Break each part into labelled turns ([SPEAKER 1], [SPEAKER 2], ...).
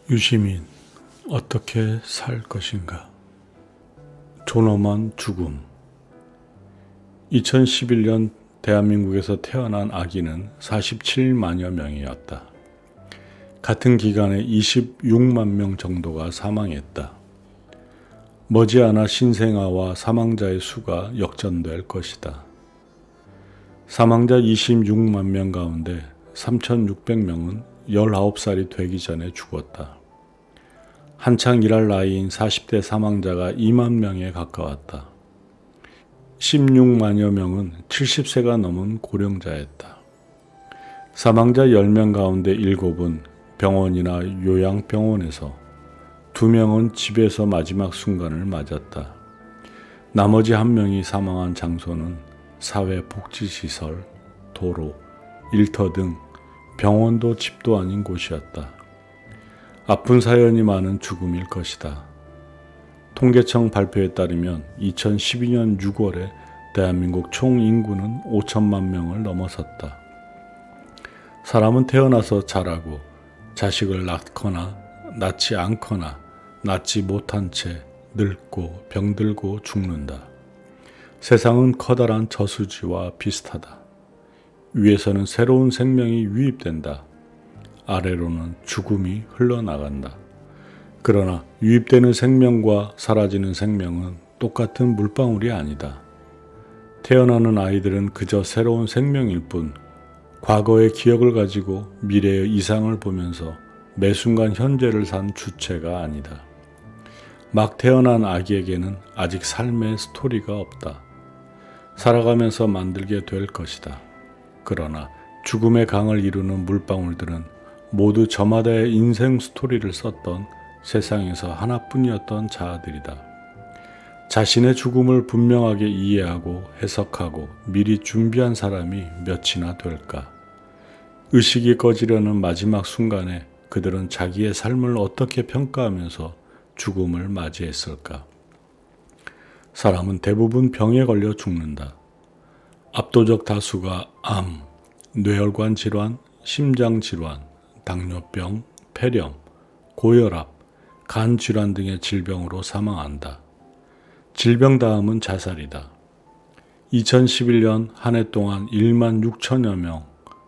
[SPEAKER 1] 유시민, 어떻게 살 것인가? 존엄한 죽음. 2011년 대한민국에서 태어난 아기는 47만여 명이었다. 같은 기간에 26만 명 정도가 사망했다. 머지않아 신생아와 사망자의 수가 역전될 것이다. 사망자 26만 명 가운데 3,600명은 19살이 되기 전에 죽었다. 한창 일할 나이인 40대 사망자가 2만 명에 가까웠다. 16만여 명은 70세가 넘은 고령자였다. 사망자 10명 가운데 7은 병원이나 요양병원에서, 2명은 집에서 마지막 순간을 맞았다. 나머지 1명이 사망한 장소는 사회복지시설, 도로, 일터 등 병원도 집도 아닌 곳이었다. 아픈 사연이 많은 죽음일 것이다. 통계청 발표에 따르면 2012년 6월에 대한민국 총 인구는 5천만 명을 넘어섰다. 사람은 태어나서 자라고 자식을 낳거나 낳지 않거나 낳지 못한 채 늙고 병들고 죽는다. 세상은 커다란 저수지와 비슷하다. 위에서는 새로운 생명이 유입된다. 아래로는 죽음이 흘러나간다. 그러나 유입되는 생명과 사라지는 생명은 똑같은 물방울이 아니다. 태어나는 아이들은 그저 새로운 생명일 뿐, 과거의 기억을 가지고 미래의 이상을 보면서 매 순간 현재를 산 주체가 아니다. 막 태어난 아기에게는 아직 삶의 스토리가 없다. 살아가면서 만들게 될 것이다. 그러나 죽음의 강을 이루는 물방울들은 모두 저마다의 인생 스토리를 썼던 세상에서 하나뿐이었던 자아들이다. 자신의 죽음을 분명하게 이해하고 해석하고 미리 준비한 사람이 몇이나 될까? 의식이 꺼지려는 마지막 순간에 그들은 자기의 삶을 어떻게 평가하면서 죽음을 맞이했을까? 사람은 대부분 병에 걸려 죽는다. 압도적 다수가 암, 뇌혈관 질환, 심장 질환, 당뇨병, 폐렴, 고혈압, 간 질환 등의 질병으로 사망한다. 질병 다음은 자살이다. 2011년 한 해 동안 1만 6천여 명,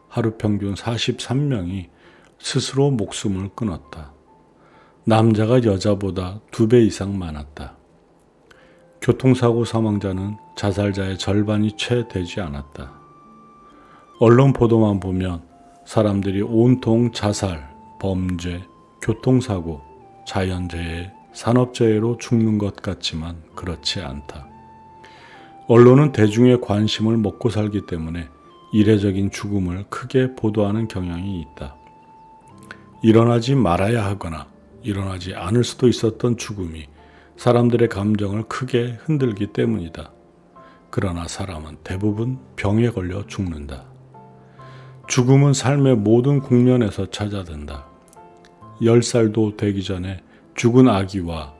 [SPEAKER 1] 하루 평균 43명이 스스로 목숨을 끊었다. 남자가 여자보다 2배 이상 많았다. 교통사고 사망자는 자살자의 절반이 채 되지 않았다. 언론 보도만 보면 사람들이 온통 자살, 범죄, 교통사고, 자연재해, 산업재해로 죽는 것 같지만 그렇지 않다. 언론은 대중의 관심을 먹고 살기 때문에 이례적인 죽음을 크게 보도하는 경향이 있다. 일어나지 말아야 하거나 일어나지 않을 수도 있었던 죽음이 사람들의 감정을 크게 흔들기 때문이다. 그러나 사람은 대부분 병에 걸려 죽는다. 죽음은 삶의 모든 국면에서 찾아든다. 10살도 되기 전에 죽은 아기와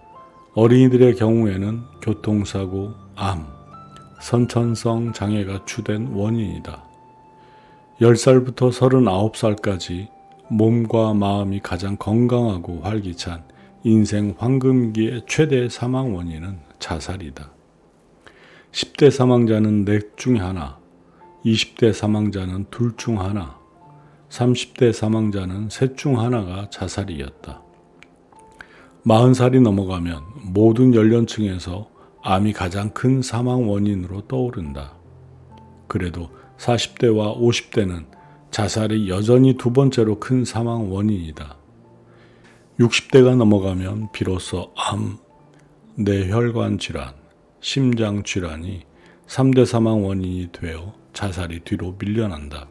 [SPEAKER 1] 어린이들의 경우에는 교통사고, 암, 선천성 장애가 주된 원인이다. 10살부터 39살까지 몸과 마음이 가장 건강하고 활기찬 인생 황금기의 최대 사망 원인은 자살이다. 10대 사망자는 넷 중 하나, 20대 사망자는 둘 중 하나, 30대 사망자는 셋 중 하나가 자살이었다. 40살이 넘어가면 모든 연령층에서 암이 가장 큰 사망 원인으로 떠오른다. 그래도 40대와 50대는 자살이 여전히 2번째로 큰 사망 원인이다. 60대가 넘어가면 비로소 암, 뇌혈관 질환, 심장 질환이 3대 사망 원인이 되어 자살이 뒤로 밀려난다.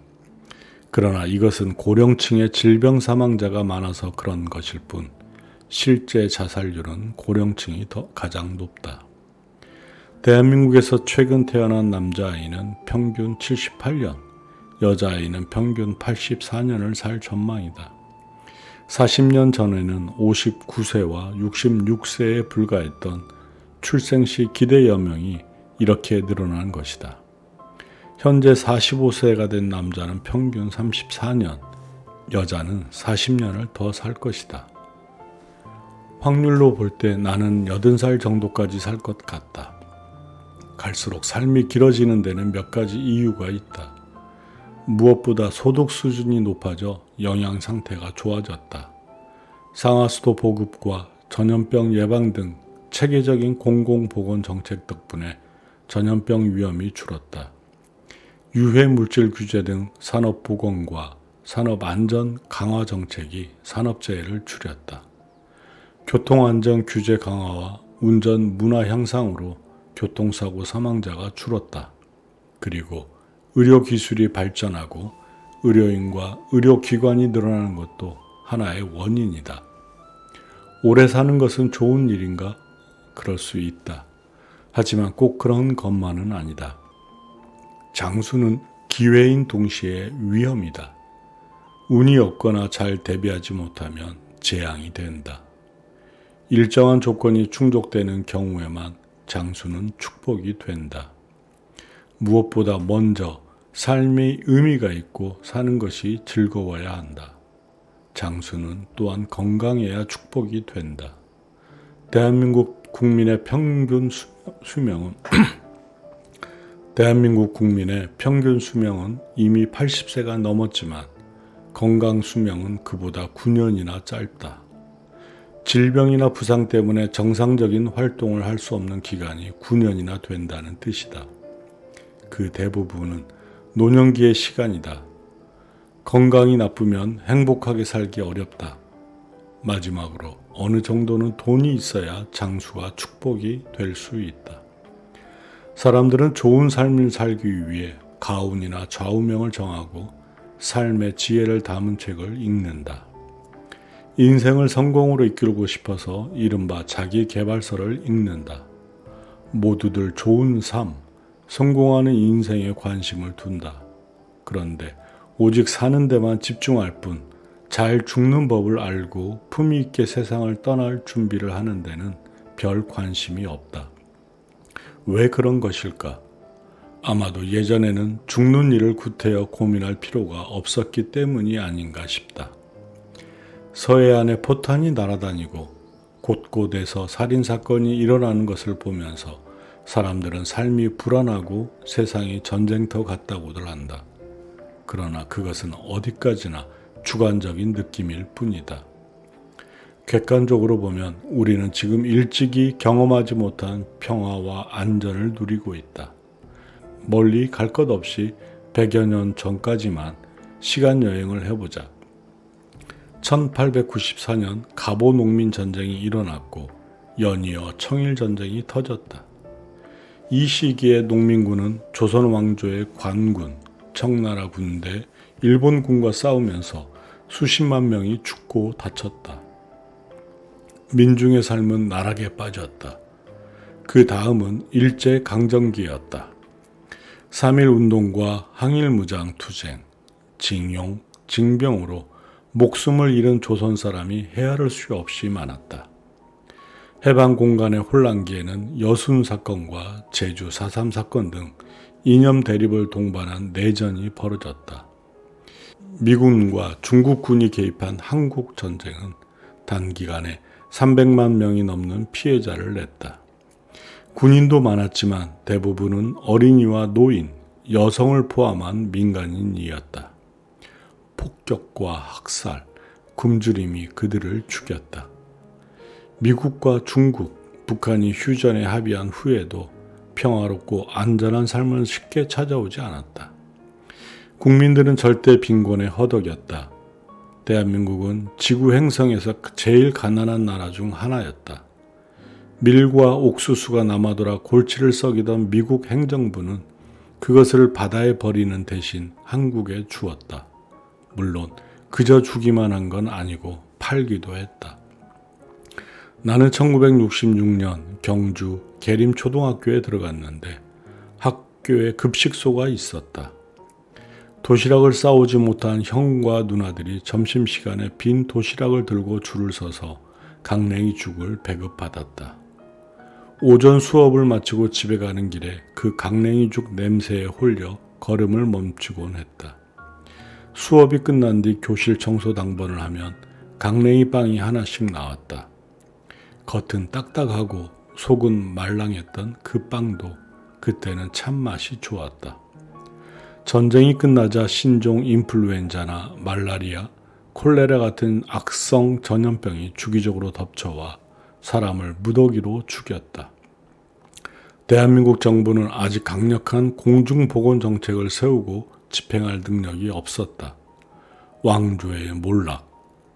[SPEAKER 1] 그러나 이것은 고령층의 질병 사망자가 많아서 그런 것일 뿐, 실제 자살률은 고령층이 가장 높다. 대한민국에서 최근 태어난 남자아이는 평균 78년, 여자아이는 평균 84년을 살 전망이다. 40년 전에는 59세와 66세에 불과했던 출생시 기대 여명이 이렇게 늘어난 것이다. 현재 45세가 된 남자는 평균 34년, 여자는 40년을 더 살 것이다. 확률로 볼 때 나는 80살 정도까지 살 것 같다. 갈수록 삶이 길어지는 데는 몇 가지 이유가 있다. 무엇보다 소득 수준이 높아져 영양 상태가 좋아졌다. 상하수도 보급과 전염병 예방 등 체계적인 공공보건 정책 덕분에 전염병 위험이 줄었다. 유해물질 규제 등 산업보건과 산업안전 강화 정책이 산업재해를 줄였다. 교통안전 규제 강화와 운전 문화 향상으로 교통사고 사망자가 줄었다. 그리고 의료기술이 발전하고 의료인과 의료기관이 늘어나는 것도 하나의 원인이다. 오래 사는 것은 좋은 일인가? 그럴 수 있다. 하지만 꼭 그런 것만은 아니다. 장수는 기회인 동시에 위험이다. 운이 없거나 잘 대비하지 못하면 재앙이 된다. 일정한 조건이 충족되는 경우에만 장수는 축복이 된다. 무엇보다 먼저 삶의 의미가 있고 사는 것이 즐거워야 한다. 장수는 또한 건강해야 축복이 된다. 대한민국 국민의 평균 수명은 이미 80세가 넘었지만 건강 수명은 그보다 9년이나 짧다. 질병이나 부상 때문에 정상적인 활동을 할 수 없는 기간이 9년이나 된다는 뜻이다. 그 대부분은 노년기의 시간이다. 건강이 나쁘면 행복하게 살기 어렵다. 마지막으로 어느 정도는 돈이 있어야 장수가 축복이 될 수 있다. 사람들은 좋은 삶을 살기 위해 가운이나 좌우명을 정하고 삶의 지혜를 담은 책을 읽는다. 인생을 성공으로 이끌고 싶어서 이른바 자기계발서를 읽는다. 모두들 좋은 삶, 성공하는 인생에 관심을 둔다. 그런데 오직 사는 데만 집중할 뿐 잘 죽는 법을 알고 품위 있게 세상을 떠날 준비를 하는 데는 별 관심이 없다. 왜 그런 것일까? 아마도 예전에는 죽는 일을 구태여 고민할 필요가 없었기 때문이 아닌가 싶다. 서해안에 포탄이 날아다니고 곳곳에서 살인사건이 일어나는 것을 보면서 사람들은 삶이 불안하고 세상이 전쟁터 같다고들 한다. 그러나 그것은 어디까지나 주관적인 느낌일 뿐이다. 객관적으로 보면 우리는 지금 일찍이 경험하지 못한 평화와 안전을 누리고 있다. 멀리 갈 것 없이 100여 년 전까지만 시간여행을 해보자. 1894년 갑오 농민전쟁이 일어났고 연이어 청일전쟁이 터졌다. 이 시기에 농민군은 조선 왕조의 관군, 청나라 군대, 일본군과 싸우면서 수십만 명이 죽고 다쳤다. 민중의 삶은 나락에 빠졌다. 그 다음은 일제강점기였다. 3.1운동과 항일무장투쟁, 징용, 징병으로 목숨을 잃은 조선 사람이 헤아릴 수 없이 많았다. 해방공간의 혼란기에는 여순사건과 제주 4.3 사건 등 이념 대립을 동반한 내전이 벌어졌다. 미군과 중국군이 개입한 한국전쟁은 단기간에 300만 명이 넘는 피해자를 냈다. 군인도 많았지만 대부분은 어린이와 노인, 여성을 포함한 민간인이었다. 폭격과 학살, 굶주림이 그들을 죽였다. 미국과 중국, 북한이 휴전에 합의한 후에도 평화롭고 안전한 삶은 쉽게 찾아오지 않았다. 국민들은 절대 빈곤에 허덕였다. 대한민국은 지구 행성에서 제일 가난한 나라 중 하나였다. 밀과 옥수수가 남아돌아 골치를 썩이던 미국 행정부는 그것을 바다에 버리는 대신 한국에 주었다. 물론 그저 주기만 한 건 아니고 팔기도 했다. 나는 1966년 경주 계림초등학교에 들어갔는데 학교에 급식소가 있었다. 도시락을 싸오지 못한 형과 누나들이 점심시간에 빈 도시락을 들고 줄을 서서 강냉이죽을 배급받았다. 오전 수업을 마치고 집에 가는 길에 그 강냉이죽 냄새에 홀려 걸음을 멈추곤 했다. 수업이 끝난 뒤 교실 청소 당번을 하면 강냉이 빵이 하나씩 나왔다. 겉은 딱딱하고 속은 말랑했던 그 빵도 그때는 참맛이 좋았다. 전쟁이 끝나자 신종 인플루엔자나 말라리아, 콜레라 같은 악성 전염병이 주기적으로 덮쳐와 사람을 무더기로 죽였다. 대한민국 정부는 아직 강력한 공중보건 정책을 세우고 집행할 능력이 없었다. 왕조의 몰락,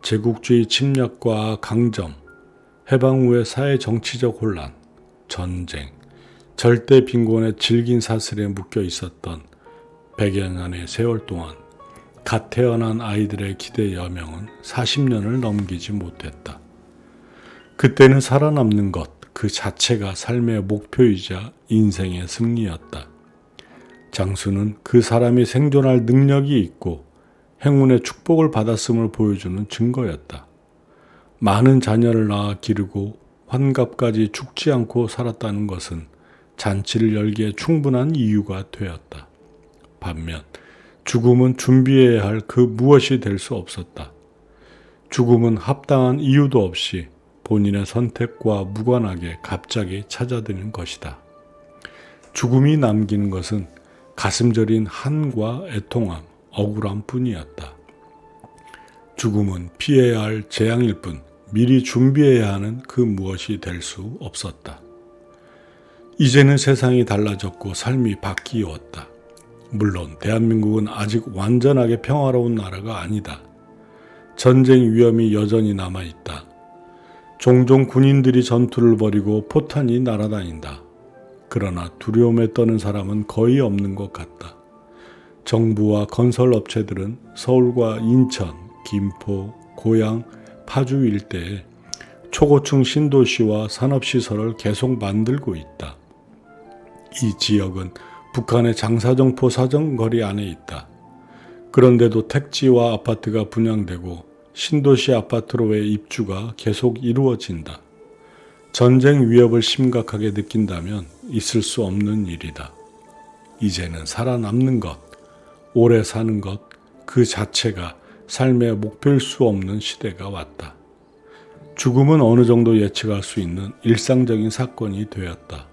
[SPEAKER 1] 제국주의 침략과 강점, 해방 후의 사회 정치적 혼란, 전쟁, 절대 빈곤의 질긴 사슬에 묶여 있었던 100여 년의 세월 동안 갓 태어난 아이들의 기대 여명은 40년을 넘기지 못했다. 그때는 살아남는 것 그 자체가 삶의 목표이자 인생의 승리였다. 장수는 그 사람이 생존할 능력이 있고 행운의 축복을 받았음을 보여주는 증거였다. 많은 자녀를 낳아 기르고 환갑까지 죽지 않고 살았다는 것은 잔치를 열기에 충분한 이유가 되었다. 반면 죽음은 준비해야 할 그 무엇이 될 수 없었다. 죽음은 합당한 이유도 없이 본인의 선택과 무관하게 갑자기 찾아드는 것이다. 죽음이 남기는 것은 가슴 저린 한과 애통함, 억울함 뿐이었다. 죽음은 피해야 할 재앙일 뿐 미리 준비해야 하는 그 무엇이 될 수 없었다. 이제는 세상이 달라졌고 삶이 바뀌었다. 물론 대한민국은 아직 완전하게 평화로운 나라가 아니다. 전쟁 위험이 여전히 남아있다. 종종 군인들이 전투를 벌이고 포탄이 날아다닌다. 그러나 두려움에 떠는 사람은 거의 없는 것 같다. 정부와 건설업체들은 서울과 인천, 김포, 고양, 파주 일대에 초고층 신도시와 산업시설을 계속 만들고 있다. 이 지역은 북한의 장사정포 사정거리 안에 있다. 그런데도 택지와 아파트가 분양되고 신도시 아파트로의 입주가 계속 이루어진다. 전쟁 위협을 심각하게 느낀다면 있을 수 없는 일이다. 이제는 살아남는 것, 오래 사는 것, 그 자체가 삶의 목표일 수 없는 시대가 왔다. 죽음은 어느 정도 예측할 수 있는 일상적인 사건이 되었다.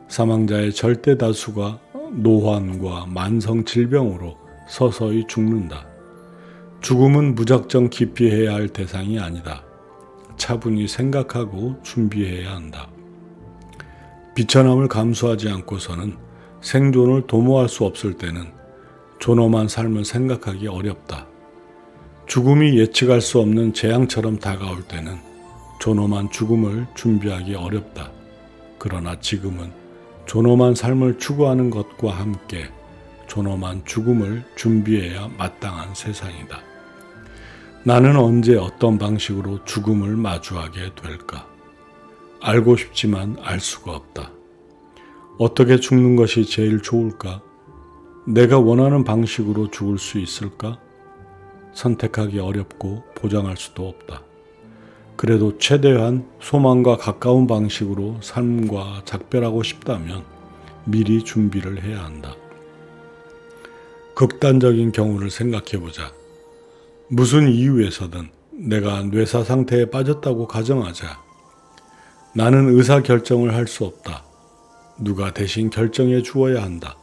[SPEAKER 1] 사망자의 절대 다수가 노환과 만성 질병으로 서서히 죽는다. 죽음은 무작정 기피해야 할 대상이 아니다. 차분히 생각하고 준비해야 한다. 비천함을 감수하지 않고서는 생존을 도모할 수 없을 때는 존엄한 삶을 생각하기 어렵다. 죽음이 예측할 수 없는 재앙처럼 다가올 때는 존엄한 죽음을 준비하기 어렵다. 그러나 지금은 존엄한 삶을 추구하는 것과 함께 존엄한 죽음을 준비해야 마땅한 세상이다. 나는 언제 어떤 방식으로 죽음을 마주하게 될까? 알고 싶지만 알 수가 없다. 어떻게 죽는 것이 제일 좋을까? 내가 원하는 방식으로 죽을 수 있을까? 선택하기 어렵고 보장할 수도 없다. 그래도 최대한 소망과 가까운 방식으로 삶과 작별하고 싶다면 미리 준비를 해야 한다. 극단적인 경우를 생각해보자. 무슨 이유에서든 내가 뇌사 상태에 빠졌다고 가정하자. 나는 의사결정을 할 수 없다. 누가 대신 결정해 주어야 한다.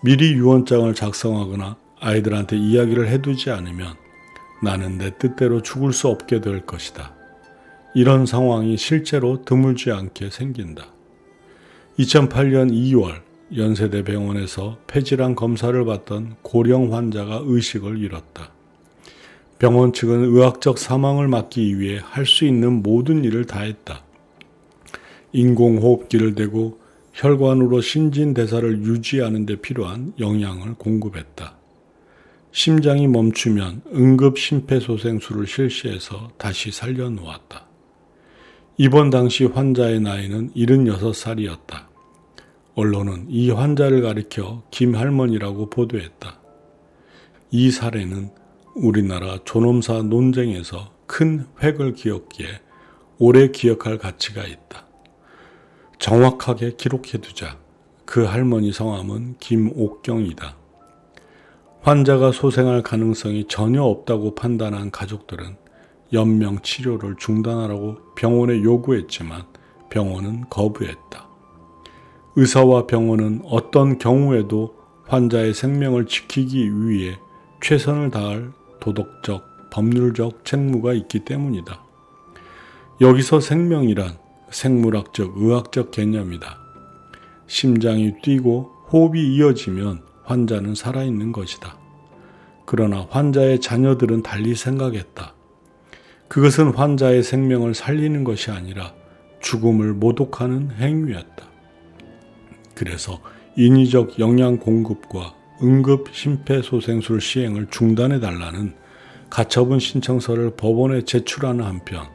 [SPEAKER 1] 미리 유언장을 작성하거나 아이들한테 이야기를 해두지 않으면 나는 내 뜻대로 죽을 수 없게 될 것이다. 이런 상황이 실제로 드물지 않게 생긴다. 2008년 2월 연세대 병원에서 폐질환 검사를 받던 고령 환자가 의식을 잃었다. 병원 측은 의학적 사망을 막기 위해 할 수 있는 모든 일을 다했다. 인공호흡기를 대고 혈관으로 신진대사를 유지하는 데 필요한 영양을 공급했다. 심장이 멈추면 응급 심폐소생술을 실시해서 다시 살려놓았다. 입원 당시 환자의 나이는 76살이었다. 언론은 이 환자를 가리켜 김할머니라고 보도했다. 이 사례는 우리나라 존엄사 논쟁에서 큰 획을 기었기에 오래 기억할 가치가 있다. 정확하게 기록해두자. 그 할머니 성함은 김옥경이다. 환자가 소생할 가능성이 전혀 없다고 판단한 가족들은 연명 치료를 중단하라고 병원에 요구했지만 병원은 거부했다. 의사와 병원은 어떤 경우에도 환자의 생명을 지키기 위해 최선을 다할 도덕적, 법률적 책무가 있기 때문이다. 여기서 생명이란 생물학적, 의학적 개념이다. 심장이 뛰고 호흡이 이어지면 환자는 살아있는 것이다. 그러나 환자의 자녀들은 달리 생각했다. 그것은 환자의 생명을 살리는 것이 아니라 죽음을 모독하는 행위였다. 그래서 인위적 영양 공급과 응급 심폐소생술 시행을 중단해달라는 가처분 신청서를 법원에 제출하는 한편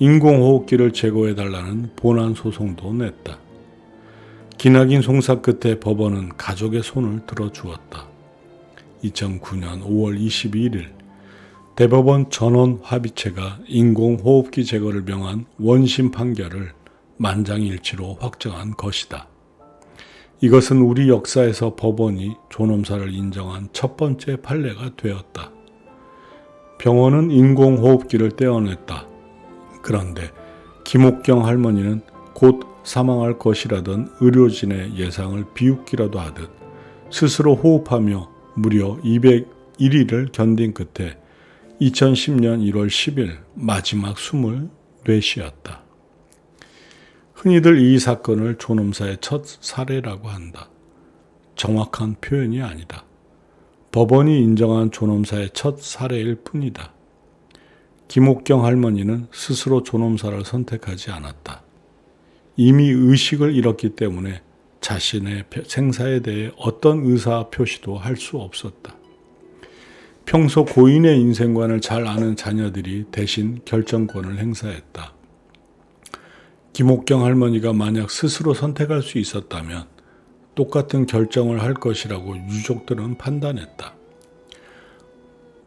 [SPEAKER 1] 인공호흡기를 제거해달라는 본안 소송도 냈다. 기나긴 송사 끝에 법원은 가족의 손을 들어주었다. 2009년 5월 22일 대법원 전원합의체가 인공호흡기 제거를 명한 원심 판결을 만장일치로 확정한 것이다. 이것은 우리 역사에서 법원이 존엄사를 인정한 첫 번째 판례가 되었다. 병원은 인공호흡기를 떼어냈다. 그런데 김옥경 할머니는 곧 사망할 것이라던 의료진의 예상을 비웃기라도 하듯 스스로 호흡하며 무려 201일을 견딘 끝에 2010년 1월 10일 마지막 숨을 내쉬었다. 흔히들 이 사건을 존엄사의 첫 사례라고 한다. 정확한 표현이 아니다. 법원이 인정한 존엄사의 첫 사례일 뿐이다. 김옥경 할머니는 스스로 존엄사를 선택하지 않았다. 이미 의식을 잃었기 때문에 자신의 생사에 대해 어떤 의사 표시도 할 수 없었다. 평소 고인의 인생관을 잘 아는 자녀들이 대신 결정권을 행사했다. 김옥경 할머니가 만약 스스로 선택할 수 있었다면 똑같은 결정을 할 것이라고 유족들은 판단했다.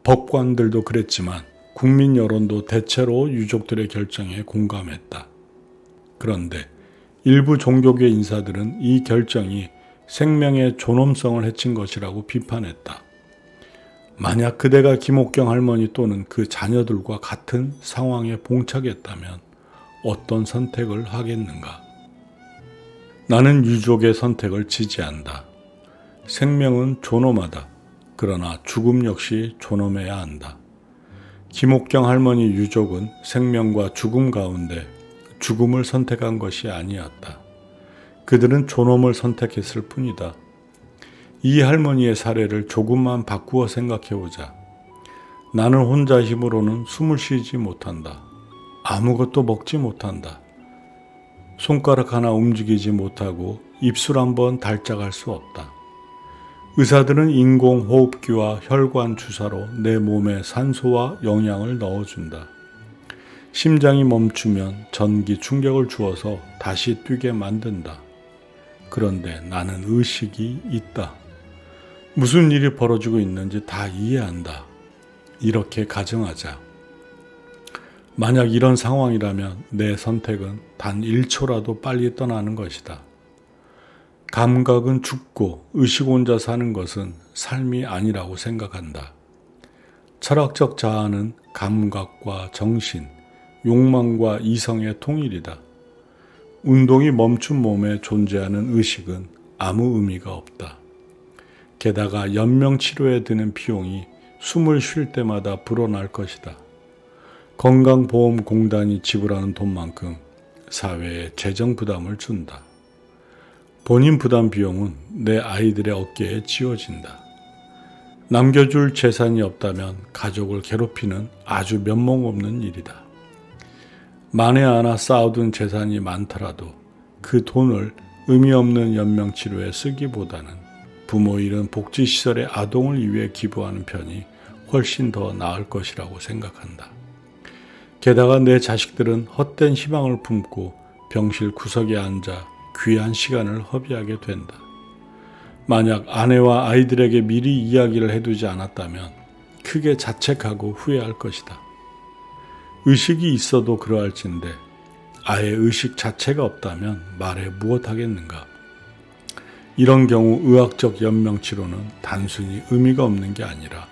[SPEAKER 1] 법관들도 그랬지만 국민 여론도 대체로 유족들의 결정에 공감했다. 그런데 일부 종교계 인사들은 이 결정이 생명의 존엄성을 해친 것이라고 비판했다. 만약 그대가 김옥경 할머니 또는 그 자녀들과 같은 상황에 봉착했다면 어떤 선택을 하겠는가? 나는 유족의 선택을 지지한다. 생명은 존엄하다. 그러나 죽음 역시 존엄해야 한다. 김옥경 할머니 유족은 생명과 죽음 가운데 죽음을 선택한 것이 아니었다. 그들은 존엄을 선택했을 뿐이다. 이 할머니의 사례를 조금만 바꾸어 생각해보자. 나는 혼자 힘으로는 숨을 쉬지 못한다. 아무것도 먹지 못한다. 손가락 하나 움직이지 못하고 입술 한번 달짝할 수 없다. 의사들은 인공호흡기와 혈관 주사로 내 몸에 산소와 영양을 넣어준다. 심장이 멈추면 전기 충격을 주어서 다시 뛰게 만든다. 그런데 나는 의식이 있다. 무슨 일이 벌어지고 있는지 다 이해한다. 이렇게 가정하자. 만약 이런 상황이라면 내 선택은 단 1초라도 빨리 떠나는 것이다. 감각은 죽고 의식 혼자 사는 것은 삶이 아니라고 생각한다. 철학적 자아는 감각과 정신, 욕망과 이성의 통일이다. 운동이 멈춘 몸에 존재하는 의식은 아무 의미가 없다. 게다가 연명치료에 드는 비용이 숨을 쉴 때마다 불어날 것이다. 건강보험공단이 지불하는 돈만큼 사회에 재정 부담을 준다. 본인 부담 비용은 내 아이들의 어깨에 지어진다. 남겨줄 재산이 없다면 가족을 괴롭히는 아주 면목없는 일이다. 만에 하나 쌓아둔 재산이 많더라도 그 돈을 의미 없는 연명치료에 쓰기보다는 부모 잃은 복지시설의 아동을 위해 기부하는 편이 훨씬 더 나을 것이라고 생각한다. 게다가 내 자식들은 헛된 희망을 품고 병실 구석에 앉아 귀한 시간을 허비하게 된다. 만약 아내와 아이들에게 미리 이야기를 해두지 않았다면 크게 자책하고 후회할 것이다. 의식이 있어도 그러할진데 아예 의식 자체가 없다면 말해 무엇하겠는가. 이런 경우 의학적 연명치료는 단순히 의미가 없는 게 아니라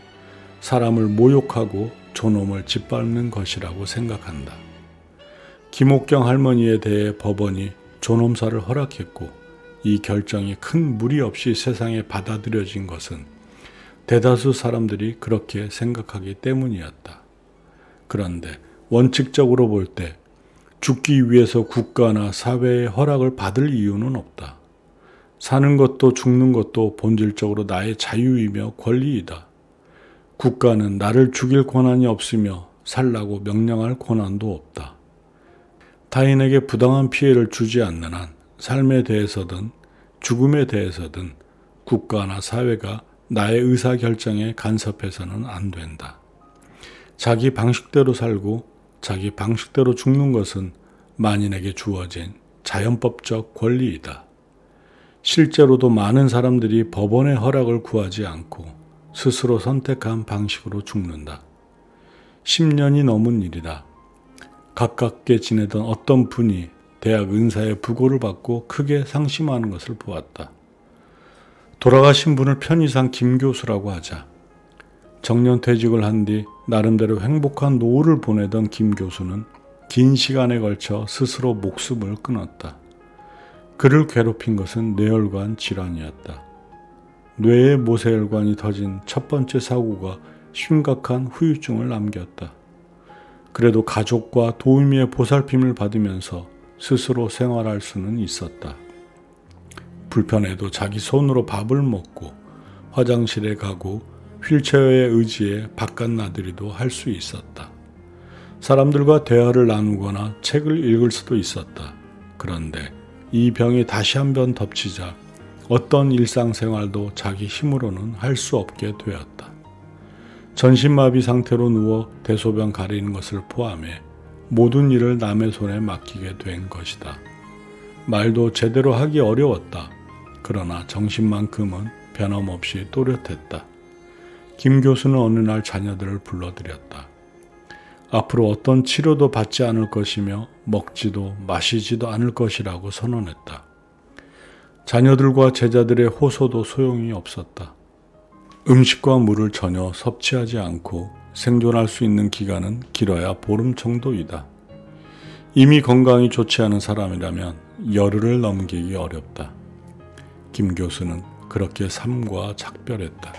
[SPEAKER 1] 사람을 모욕하고 존엄을 짓밟는 것이라고 생각한다. 김옥경 할머니에 대해 법원이 존엄사를 허락했고 이 결정이 큰 무리 없이 세상에 받아들여진 것은 대다수 사람들이 그렇게 생각하기 때문이었다. 그런데 원칙적으로 볼 때 죽기 위해서 국가나 사회의 허락을 받을 이유는 없다. 사는 것도 죽는 것도 본질적으로 나의 자유이며 권리이다. 국가는 나를 죽일 권한이 없으며 살라고 명령할 권한도 없다. 타인에게 부당한 피해를 주지 않는 한 삶에 대해서든 죽음에 대해서든 국가나 사회가 나의 의사결정에 간섭해서는 안 된다. 자기 방식대로 살고 자기 방식대로 죽는 것은 만인에게 주어진 자연법적 권리이다. 실제로도 많은 사람들이 법원의 허락을 구하지 않고 스스로 선택한 방식으로 죽는다. 10년이 넘은 일이다. 가깝게 지내던 어떤 분이 대학 은사의 부고를 받고 크게 상심하는 것을 보았다. 돌아가신 분을 편의상 김 교수라고 하자. 정년퇴직을 한 뒤 나름대로 행복한 노후를 보내던 김 교수는 긴 시간에 걸쳐 스스로 목숨을 끊었다. 그를 괴롭힌 것은 뇌혈관 질환이었다. 뇌에 모세혈관이 터진 첫 번째 사고가 심각한 후유증을 남겼다. 그래도 가족과 도우미의 보살핌을 받으면서 스스로 생활할 수는 있었다. 불편해도 자기 손으로 밥을 먹고 화장실에 가고 휠체어에 의지해 바깥 나들이도 할 수 있었다. 사람들과 대화를 나누거나 책을 읽을 수도 있었다. 그런데 이 병이 다시 한번 덮치자 어떤 일상생활도 자기 힘으로는 할 수 없게 되었다. 전신마비 상태로 누워 대소변 가리는 것을 포함해 모든 일을 남의 손에 맡기게 된 것이다. 말도 제대로 하기 어려웠다. 그러나 정신만큼은 변함없이 또렷했다. 김 교수는 어느 날 자녀들을 불러들였다. 앞으로 어떤 치료도 받지 않을 것이며 먹지도 마시지도 않을 것이라고 선언했다. 자녀들과 제자들의 호소도 소용이 없었다. 음식과 물을 전혀 섭취하지 않고 생존할 수 있는 기간은 길어야 보름 정도이다. 이미 건강이 좋지 않은 사람이라면 열흘을 넘기기 어렵다. 김 교수는 그렇게 삶과 작별했다.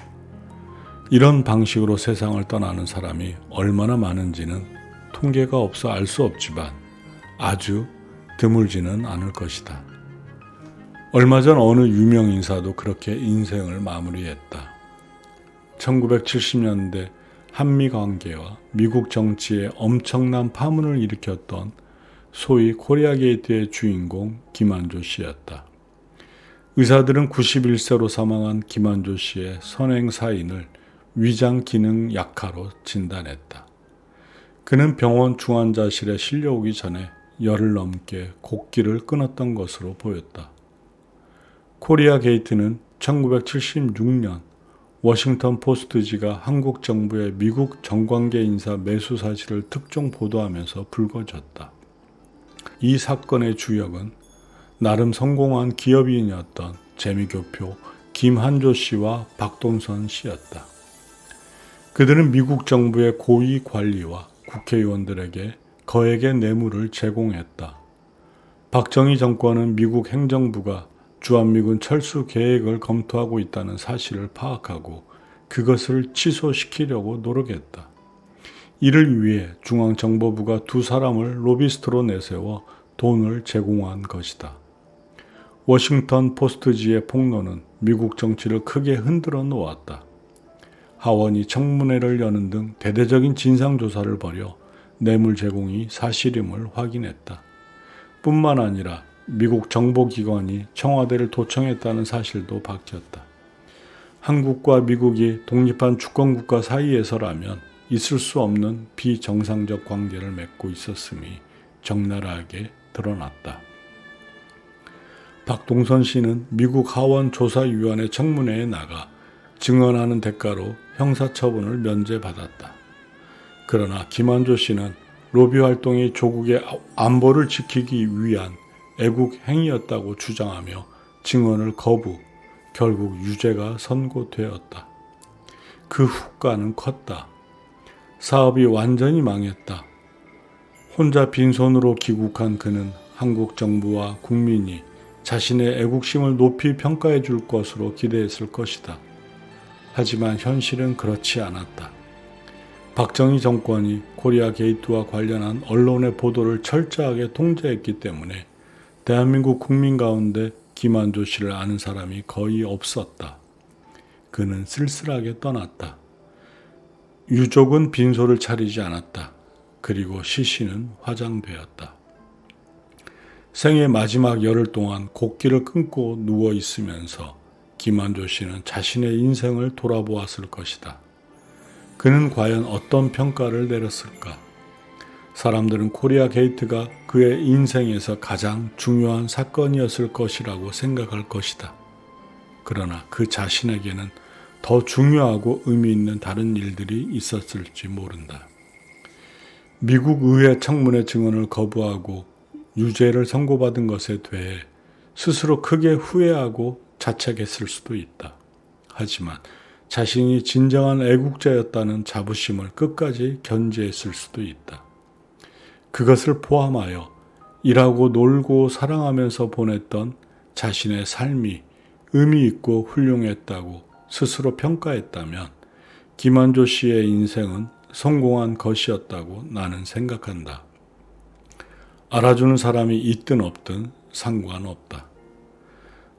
[SPEAKER 1] 이런 방식으로 세상을 떠나는 사람이 얼마나 많은지는 통계가 없어 알 수 없지만 아주 드물지는 않을 것이다. 얼마 전 어느 유명 인사도 그렇게 인생을 마무리했다. 1970년대 한미 관계와 미국 정치에 엄청난 파문을 일으켰던 소위 코리아 게이트의 주인공 김한조 씨였다. 의사들은 91세로 사망한 김한조 씨의 선행 사인을 위장 기능 약화로 진단했다. 그는 병원 중환자실에 실려오기 전에 열흘 넘게 곡기를 끊었던 것으로 보였다. 코리아 게이트는 1976년 워싱턴 포스트지가 한국 정부의 미국 정관계 인사 매수 사실을 특종 보도하면서 불거졌다. 이 사건의 주역은 나름 성공한 기업인이었던 재미교표 김한조 씨와 박동선 씨였다. 그들은 미국 정부의 고위 관리와 국회의원들에게 거액의 뇌물을 제공했다. 박정희 정권은 미국 행정부가 주한미군 철수 계획을 검토하고 있다는 사실을 파악하고 그것을 취소시키려고 노력했다. 이를 위해 중앙정보부가 두 사람을 로비스트로 내세워 돈을 제공한 것이다. 워싱턴 포스트지의 폭로는 미국 정치를 크게 흔들어 놓았다. 하원이 청문회를 여는 등 대대적인 진상조사를 벌여 뇌물 제공이 사실임을 확인했다. 뿐만 아니라 미국 정보기관이 청와대를 도청했다는 사실도 밝혔다. 한국과 미국이 독립한 주권국가 사이에서라면 있을 수 없는 비정상적 관계를 맺고 있었음이 적나라하게 드러났다. 박동선 씨는 미국 하원조사위원회 청문회에 나가 증언하는 대가로 형사처분을 면제받았다. 그러나 김한조 씨는 로비 활동이 조국의 안보를 지키기 위한 애국 행위였다고 주장하며 증언을 거부, 결국 유죄가 선고되었다. 그 후과는 컸다. 사업이 완전히 망했다. 혼자 빈손으로 귀국한 그는 한국 정부와 국민이 자신의 애국심을 높이 평가해 줄 것으로 기대했을 것이다. 하지만 현실은 그렇지 않았다. 박정희 정권이 코리아 게이트와 관련한 언론의 보도를 철저하게 통제했기 때문에 대한민국 국민 가운데 김한조 씨를 아는 사람이 거의 없었다. 그는 쓸쓸하게 떠났다. 유족은 빈소를 차리지 않았다. 그리고 시신은 화장되었다. 생애 마지막 열흘 동안 곡기를 끊고 누워 있으면서 김한조 씨는 자신의 인생을 돌아보았을 것이다. 그는 과연 어떤 평가를 내렸을까? 사람들은 코리아 게이트가 그의 인생에서 가장 중요한 사건이었을 것이라고 생각할 것이다. 그러나 그 자신에게는 더 중요하고 의미 있는 다른 일들이 있었을지 모른다. 미국 의회 청문회 증언을 거부하고 유죄를 선고받은 것에 대해 스스로 크게 후회하고 자책했을 수도 있다. 하지만 자신이 진정한 애국자였다는 자부심을 끝까지 견지했을 수도 있다. 그것을 포함하여 일하고 놀고 사랑하면서 보냈던 자신의 삶이 의미 있고 훌륭했다고 스스로 평가했다면 김한조 씨의 인생은 성공한 것이었다고 나는 생각한다. 알아주는 사람이 있든 없든 상관없다.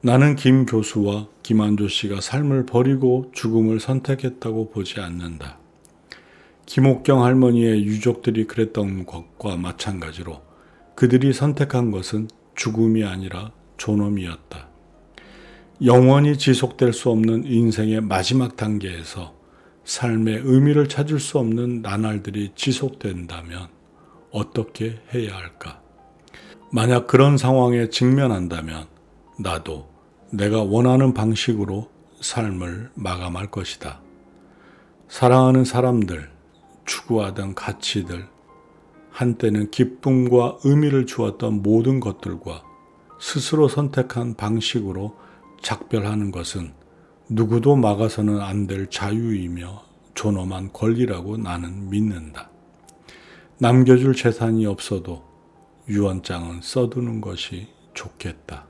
[SPEAKER 1] 나는 김 교수와 김한조 씨가 삶을 버리고 죽음을 선택했다고 보지 않는다. 김옥경 할머니의 유족들이 그랬던 것과 마찬가지로 그들이 선택한 것은 죽음이 아니라 존엄이었다. 영원히 지속될 수 없는 인생의 마지막 단계에서 삶의 의미를 찾을 수 없는 나날들이 지속된다면 어떻게 해야 할까? 만약 그런 상황에 직면한다면 나도 내가 원하는 방식으로 삶을 마감할 것이다. 사랑하는 사람들, 추구하던 가치들, 한때는 기쁨과 의미를 주었던 모든 것들과 스스로 선택한 방식으로 작별하는 것은 누구도 막아서는 안 될 자유이며 존엄한 권리라고 나는 믿는다. 남겨줄 재산이 없어도 유언장은 써두는 것이 좋겠다.